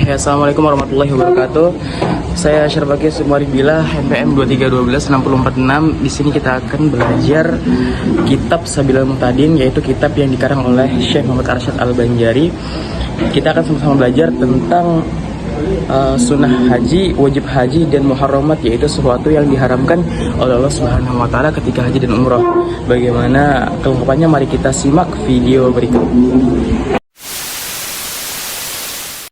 Ya, Assalamualaikum warahmatullahi wabarakatuh. Saya Syarbagir Sumaribila, NPM 2312646. Di sini kita akan belajar kitab Sabilal Muhtadin, yaitu kitab yang dikarang oleh Syekh Muhammad Arsyad Al-Banjari. Kita akan sama-sama belajar tentang sunnah haji, wajib haji, dan muharramat, yaitu sesuatu yang diharamkan oleh Allah Subhanahu wa Ta'ala ketika haji dan umroh. Bagaimana kelengkapannya? Mari kita simak video berikut.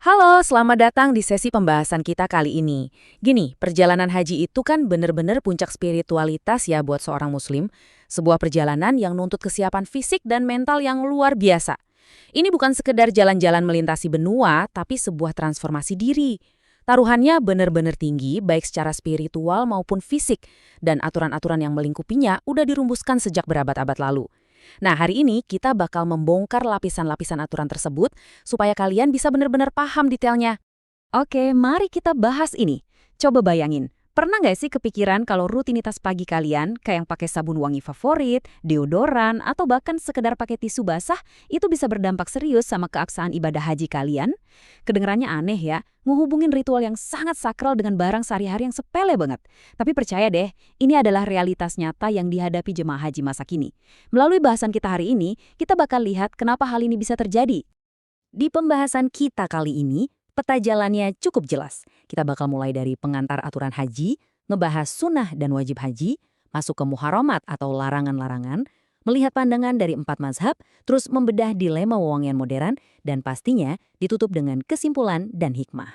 Halo, selamat datang di sesi pembahasan kita kali ini. Gini, perjalanan haji itu kan bener-bener puncak spiritualitas ya buat seorang muslim. Sebuah perjalanan yang nuntut kesiapan fisik dan mental yang luar biasa. Ini bukan sekedar jalan-jalan melintasi benua, tapi sebuah transformasi diri. Taruhannya bener-bener tinggi, baik secara spiritual maupun fisik. Dan aturan-aturan yang melingkupinya udah dirumuskan sejak berabad-abad lalu. Nah, hari ini kita bakal membongkar lapisan-lapisan aturan tersebut supaya kalian bisa benar-benar paham detailnya. Oke, mari kita bahas ini. Coba bayangin, pernah nggak sih kepikiran kalau rutinitas pagi kalian, kayak yang pakai sabun wangi favorit, deodoran, atau bahkan sekedar pakai tisu basah, itu bisa berdampak serius sama keabsahan ibadah haji kalian? Kedengarannya aneh ya, ngehubungin ritual yang sangat sakral dengan barang sehari-hari yang sepele banget. Tapi percaya deh, ini adalah realitas nyata yang dihadapi jemaah haji masa kini. Melalui bahasan kita hari ini, kita bakal lihat kenapa hal ini bisa terjadi. Di pembahasan kita kali ini, peta jalannya cukup jelas. Kita bakal mulai dari pengantar aturan haji, ngebahas sunnah dan wajib haji, masuk ke muharramat atau larangan-larangan, melihat pandangan dari 4 mazhab, terus membedah dilema wewangian modern, dan pastinya ditutup dengan kesimpulan dan hikmah.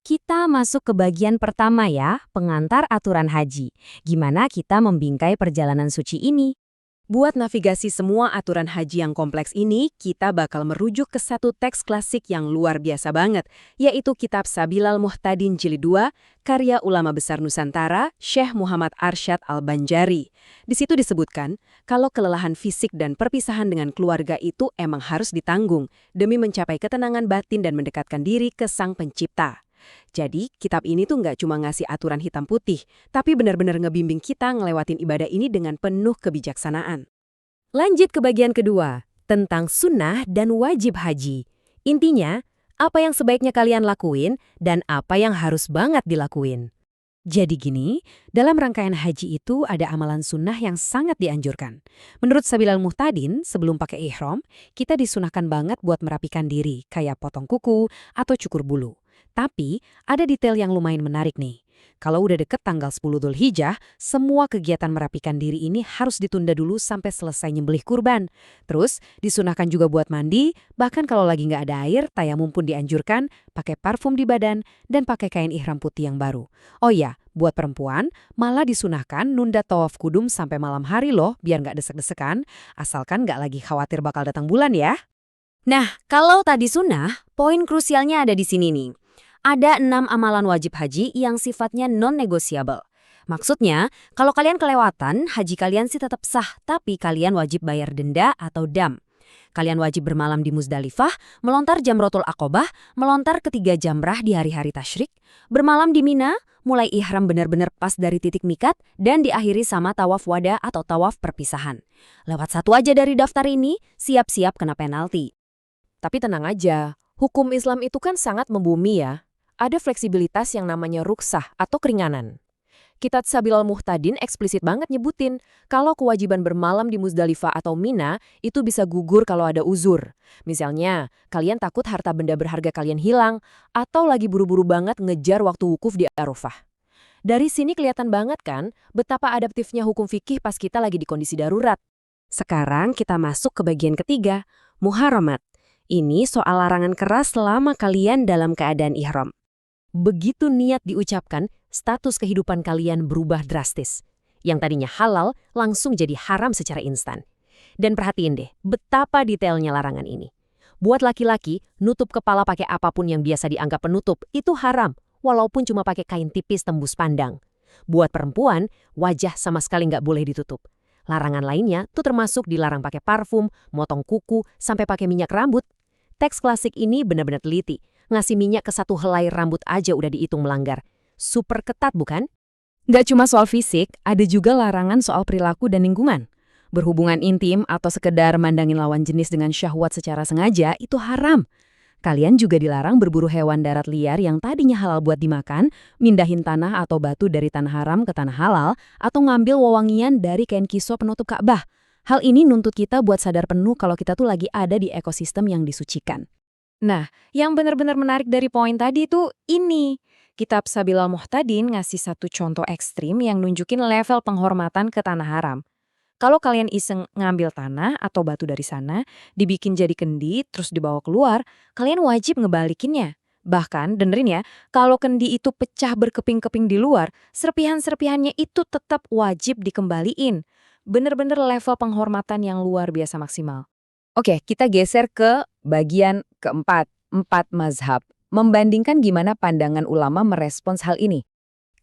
Kita masuk ke bagian pertama ya, pengantar aturan haji. Gimana kita membingkai perjalanan suci ini? Buat navigasi semua aturan haji yang kompleks ini, kita bakal merujuk ke satu teks klasik yang luar biasa banget, yaitu kitab Sabilal Muhtadin Jilid 2, karya ulama besar Nusantara, Syekh Muhammad Arsyad Al-Banjari. Di situ disebutkan, kalau kelelahan fisik dan perpisahan dengan keluarga itu emang harus ditanggung, demi mencapai ketenangan batin dan mendekatkan diri ke Sang Pencipta. Jadi, kitab ini tuh nggak cuma ngasih aturan hitam putih, tapi benar-benar ngebimbing kita ngelewatin ibadah ini dengan penuh kebijaksanaan. Lanjut ke bagian kedua, tentang sunnah dan wajib haji. Intinya, apa yang sebaiknya kalian lakuin dan apa yang harus banget dilakuin. Jadi gini, dalam rangkaian haji itu ada amalan sunnah yang sangat dianjurkan. Menurut Sabilal Muhtadin, sebelum pakai ihram, kita disunahkan banget buat merapikan diri, kayak potong kuku atau cukur bulu. Tapi, ada detail yang lumayan menarik nih. Kalau udah deket tanggal 10 Dzulhijjah, semua kegiatan merapikan diri ini harus ditunda dulu sampai selesai nyembelih kurban. Terus, disunahkan juga buat mandi, bahkan kalau lagi nggak ada air, tayamum pun dianjurkan, pakai parfum di badan, dan pakai kain ihram putih yang baru. Oh iya, buat perempuan, malah disunahkan nunda tawaf kudum sampai malam hari loh, biar nggak desek-desekan, asalkan nggak lagi khawatir bakal datang bulan ya. Nah, kalau tadi sunnah, poin krusialnya ada di sini nih. Ada 6 amalan wajib haji yang sifatnya non-negotiable. Maksudnya, kalau kalian kelewatan, haji kalian sih tetap sah, tapi kalian wajib bayar denda atau dam. Kalian wajib bermalam di Muzdalifah, melontar Jamratul Aqobah, melontar ketiga jamrah di hari-hari tasyrik, bermalam di Mina, mulai ihram benar-benar pas dari titik mikat, dan diakhiri sama tawaf wada atau tawaf perpisahan. Lewat satu aja dari daftar ini, siap-siap kena penalti. Tapi tenang aja, hukum Islam itu kan sangat membumi ya. Ada fleksibilitas yang namanya ruksah atau keringanan. Kitab Sabilal Muhtadin eksplisit banget nyebutin kalau kewajiban bermalam di Muzdalifah atau Mina itu bisa gugur kalau ada uzur. Misalnya, kalian takut harta benda berharga kalian hilang atau lagi buru-buru banget ngejar waktu wukuf di Arafah. Dari sini kelihatan banget kan betapa adaptifnya hukum fikih pas kita lagi di kondisi darurat. Sekarang kita masuk ke bagian ketiga, muharramat. Ini soal larangan keras selama kalian dalam keadaan ihram. Begitu niat diucapkan, status kehidupan kalian berubah drastis. Yang tadinya halal langsung jadi haram secara instan. Dan perhatiin deh, betapa detailnya larangan ini. Buat laki-laki, nutup kepala pakai apapun yang biasa dianggap penutup, itu haram, walaupun cuma pakai kain tipis tembus pandang. Buat perempuan, wajah sama sekali nggak boleh ditutup. Larangan lainnya tuh termasuk dilarang pakai parfum, motong kuku, sampai pakai minyak rambut. Teks klasik ini benar-benar teliti. Ngasih minyak ke satu helai rambut aja udah dihitung melanggar. Super ketat bukan? Nggak cuma soal fisik, ada juga larangan soal perilaku dan lingkungan. Berhubungan intim atau sekedar mandangin lawan jenis dengan syahwat secara sengaja itu haram. Kalian juga dilarang berburu hewan darat liar yang tadinya halal buat dimakan, mindahin tanah atau batu dari tanah haram ke tanah halal, atau ngambil wewangian dari kain kiswa penutup Ka'bah. Hal ini nuntut kita buat sadar penuh kalau kita tuh lagi ada di ekosistem yang disucikan. Nah, yang benar-benar menarik dari poin tadi itu ini. Kitab Sabilal Muhtadin ngasih satu contoh ekstrim yang nunjukin level penghormatan ke tanah haram. Kalau kalian iseng ngambil tanah atau batu dari sana, dibikin jadi kendi, terus dibawa keluar, kalian wajib ngebalikinnya. Bahkan, dengerin ya, kalau kendi itu pecah berkeping-keping di luar, serpihan-serpihannya itu tetap wajib dikembaliin. Bener-bener level penghormatan yang luar biasa maksimal. Oke, kita geser ke bagian keempat, 4 mazhab. Membandingkan gimana pandangan ulama merespons hal ini.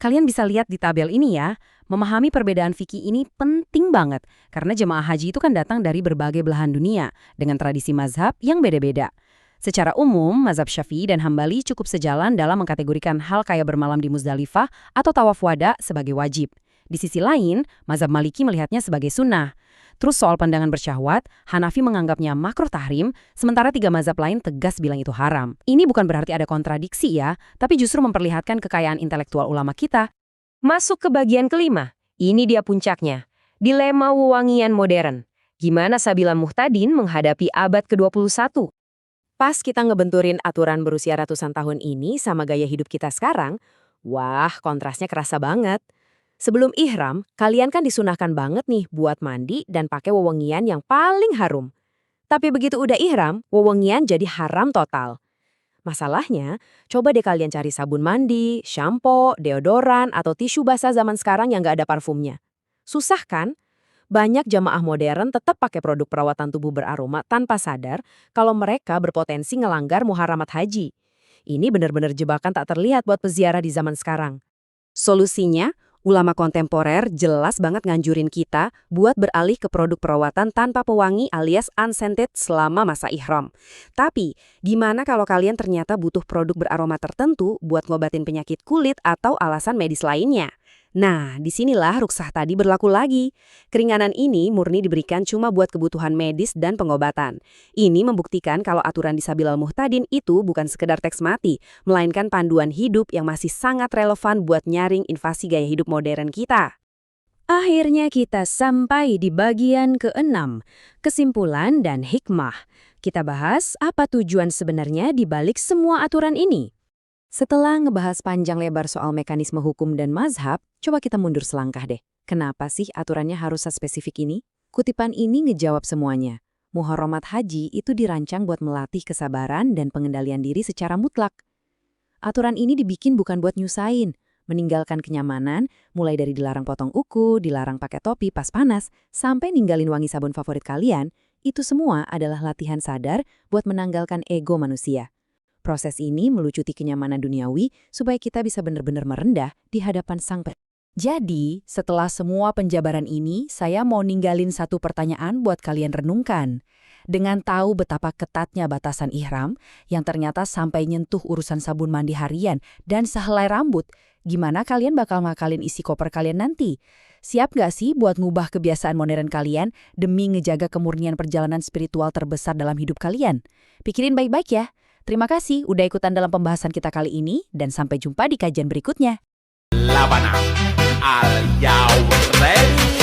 Kalian bisa lihat di tabel ini ya, memahami perbedaan fikih ini penting banget, karena jemaah haji itu kan datang dari berbagai belahan dunia, dengan tradisi mazhab yang beda-beda. Secara umum, mazhab Syafi'i dan Hambali cukup sejalan dalam mengkategorikan hal kayak bermalam di Muzdalifah atau tawaf wada sebagai wajib. Di sisi lain, mazhab Maliki melihatnya sebagai sunnah. Terus soal pandangan bersyahwat, Hanafi menganggapnya makruh tahrim, sementara 3 mazhab lain tegas bilang itu haram. Ini bukan berarti ada kontradiksi ya, tapi justru memperlihatkan kekayaan intelektual ulama kita. Masuk ke bagian kelima, ini dia puncaknya. Dilema wewangian modern. Gimana Sabilal Muhtadin menghadapi abad ke-21? Pas kita ngebenturin aturan berusia ratusan tahun ini sama gaya hidup kita sekarang, wah kontrasnya kerasa banget. Sebelum ihram, kalian kan disunahkan banget nih buat mandi dan pakai wewangian yang paling harum. Tapi begitu udah ihram, wewangian jadi haram total. Masalahnya, coba deh kalian cari sabun mandi, shampoo, deodoran, atau tisu basah zaman sekarang yang nggak ada parfumnya. Susah kan? Banyak jamaah modern tetap pakai produk perawatan tubuh beraroma tanpa sadar kalau mereka berpotensi ngelanggar muharamat haji. Ini benar-benar jebakan tak terlihat buat peziarah di zaman sekarang. Solusinya, ulama kontemporer jelas banget nganjurin kita buat beralih ke produk perawatan tanpa pewangi alias unscented selama masa ihram. Tapi, gimana kalau kalian ternyata butuh produk beraroma tertentu buat ngobatin penyakit kulit atau alasan medis lainnya? Nah, disinilah rukhsah tadi berlaku lagi. Keringanan ini murni diberikan cuma buat kebutuhan medis dan pengobatan. Ini membuktikan kalau aturan di Sabilal Muhtadin itu bukan sekedar teks mati, melainkan panduan hidup yang masih sangat relevan buat nyaring invasi gaya hidup modern kita. Akhirnya kita sampai di bagian ke-6, kesimpulan dan hikmah. Kita bahas apa tujuan sebenarnya di balik semua aturan ini. Setelah ngebahas panjang lebar soal mekanisme hukum dan mazhab, coba kita mundur selangkah deh. Kenapa sih aturannya harus spesifik ini? Kutipan ini ngejawab semuanya. Muharamat haji itu dirancang buat melatih kesabaran dan pengendalian diri secara mutlak. Aturan ini dibikin bukan buat nyusahin, meninggalkan kenyamanan, mulai dari dilarang potong kuku, dilarang pakai topi pas panas, sampai ninggalin wangi sabun favorit kalian, itu semua adalah latihan sadar buat menanggalkan ego manusia. Proses ini melucuti kenyamanan duniawi supaya kita bisa benar-benar merendah di hadapan Sang Pencipta. Jadi, setelah semua penjabaran ini, saya mau ninggalin satu pertanyaan buat kalian renungkan. Dengan tahu betapa ketatnya batasan ihram, yang ternyata sampai nyentuh urusan sabun mandi harian dan sehelai rambut, gimana kalian bakal ngakalin isi koper kalian nanti? Siap nggak sih buat ngubah kebiasaan modern kalian demi ngejaga kemurnian perjalanan spiritual terbesar dalam hidup kalian? Pikirin baik-baik ya. Terima kasih udah ikutan dalam pembahasan kita kali ini, dan sampai jumpa di kajian berikutnya. Labana al Ready.